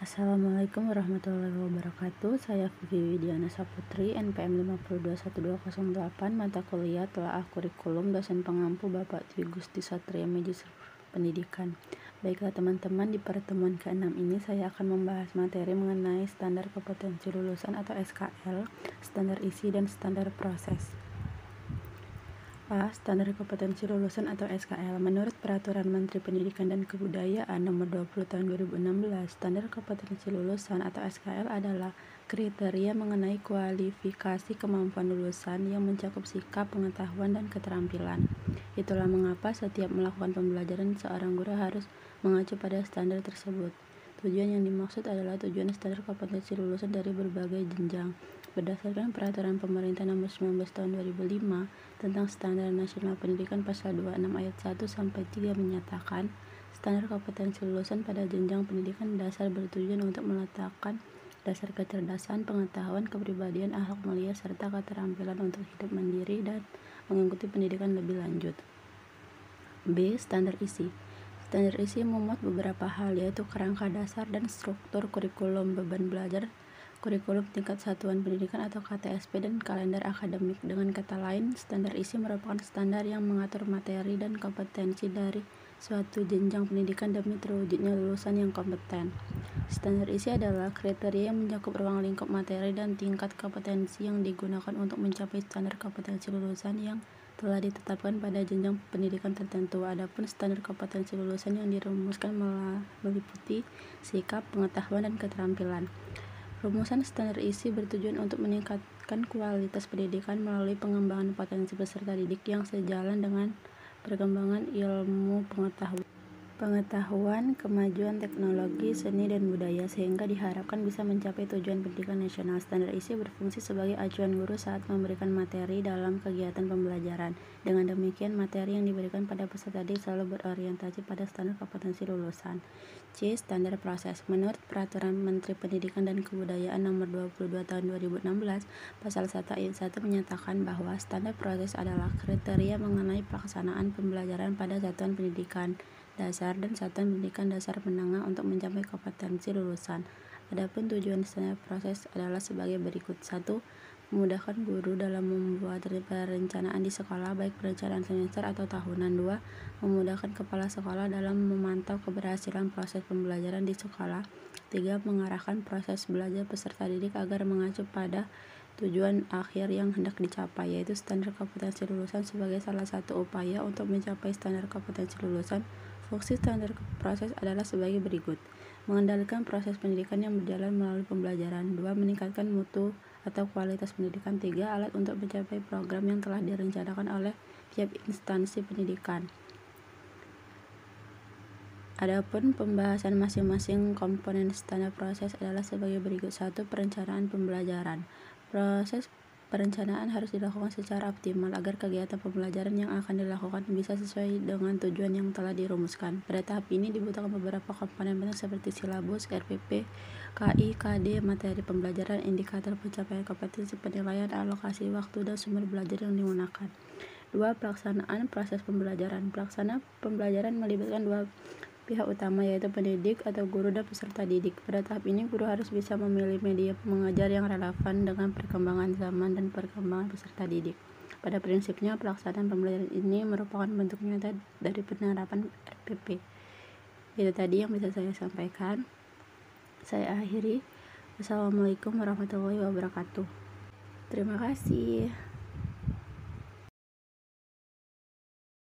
Assalamualaikum warahmatullahi wabarakatuh. Saya Vivi Widiana Saputri, NPM 521208, mata kuliah Telaah Kurikulum, dosen pengampu Bapak Dwi Gusti Satria Majus Pendidikan. Baiklah teman-teman, di pertemuan ke-6 ini saya akan membahas materi mengenai standar kompetensi lulusan atau SKL, standar isi dan standar proses. Standar kompetensi lulusan atau SKL. Menurut Peraturan Menteri Pendidikan dan Kebudayaan Nomor 20 Tahun 2016, standar kompetensi lulusan atau SKL adalah kriteria mengenai kualifikasi kemampuan lulusan yang mencakup sikap, pengetahuan, dan keterampilan. Itulah mengapa setiap melakukan pembelajaran seorang guru harus mengacu pada standar tersebut. Tujuan yang dimaksud adalah tujuan standar kompetensi lulusan dari berbagai jenjang. Berdasarkan Peraturan Pemerintah Nomor 19 Tahun 2005 tentang Standar Nasional Pendidikan Pasal 26 ayat 1-3 menyatakan, standar kompetensi lulusan pada jenjang pendidikan dasar bertujuan untuk meletakkan dasar kecerdasan, pengetahuan, kepribadian, akhlak mulia, serta keterampilan untuk hidup mandiri dan mengikuti pendidikan lebih lanjut. B. Standar isi. Standar isi memuat beberapa hal, yaitu kerangka dasar dan struktur kurikulum, beban belajar, kurikulum tingkat satuan pendidikan atau KTSP, dan kalender akademik. Dengan kata lain, standar isi merupakan standar yang mengatur materi dan kompetensi dari suatu jenjang pendidikan demi terwujudnya lulusan yang kompeten. Standar isi adalah kriteria yang mencakup ruang lingkup materi dan tingkat kompetensi yang digunakan untuk mencapai standar kompetensi lulusan yang telah ditetapkan pada jenjang pendidikan tertentu. Adapun standar kompetensi lulusan yang dirumuskan meliputi sikap, pengetahuan, dan keterampilan. Rumusan standar isi bertujuan untuk meningkatkan kualitas pendidikan melalui pengembangan potensi peserta didik yang sejalan dengan perkembangan ilmu pengetahuan, kemajuan teknologi, seni, dan budaya, sehingga diharapkan bisa mencapai tujuan pendidikan nasional. Standar isi berfungsi sebagai acuan guru saat memberikan materi dalam kegiatan pembelajaran. Dengan demikian, materi yang diberikan pada peserta didik selalu berorientasi pada standar kompetensi lulusan. C. Standar proses. Menurut Peraturan Menteri Pendidikan dan Kebudayaan Nomor 22 Tahun 2016, Pasal 1 ayat 1 menyatakan bahwa standar proses adalah kriteria mengenai pelaksanaan pembelajaran pada satuan pendidikan dasar dan satuan pendidikan dasar menengah untuk mencapai kompetensi lulusan. Adapun tujuan standar proses adalah sebagai berikut. 1. Memudahkan guru dalam membuat perencanaan di sekolah, baik perencanaan semester atau tahunan. 2. Memudahkan kepala sekolah dalam memantau keberhasilan proses pembelajaran di sekolah. 3. Mengarahkan proses belajar peserta didik agar mengacu pada tujuan akhir yang hendak dicapai, yaitu standar kompetensi lulusan sebagai salah satu upaya untuk mencapai standar kompetensi lulusan. Fungsi standar proses adalah sebagai berikut. Mengendalikan proses pendidikan yang berjalan melalui pembelajaran. 2. Meningkatkan mutu atau kualitas pendidikan. 3. Alat untuk mencapai program yang telah direncanakan oleh tiap instansi pendidikan. Adapun pembahasan masing-masing komponen standar proses adalah sebagai berikut. 1. Perencanaan pembelajaran. Proses perencanaan harus dilakukan secara optimal agar kegiatan pembelajaran yang akan dilakukan bisa sesuai dengan tujuan yang telah dirumuskan. Pada tahap ini dibutuhkan beberapa komponen penting seperti silabus, RPP, KI, KD, materi pembelajaran, indikator pencapaian kompetensi, penilaian, alokasi waktu, dan sumber belajar yang digunakan. 2. Pelaksanaan proses pembelajaran. Pelaksanaan pembelajaran melibatkan dua pihak utama, yaitu pendidik atau guru dan peserta didik. Pada tahap ini, guru harus bisa memilih media mengajar yang relevan dengan perkembangan zaman dan perkembangan peserta didik. Pada prinsipnya, pelaksanaan pembelajaran ini merupakan bentuk nyata dari penerapan RPP. Itu tadi yang bisa saya sampaikan. Saya akhiri. Wassalamualaikum warahmatullahi wabarakatuh. Terima kasih.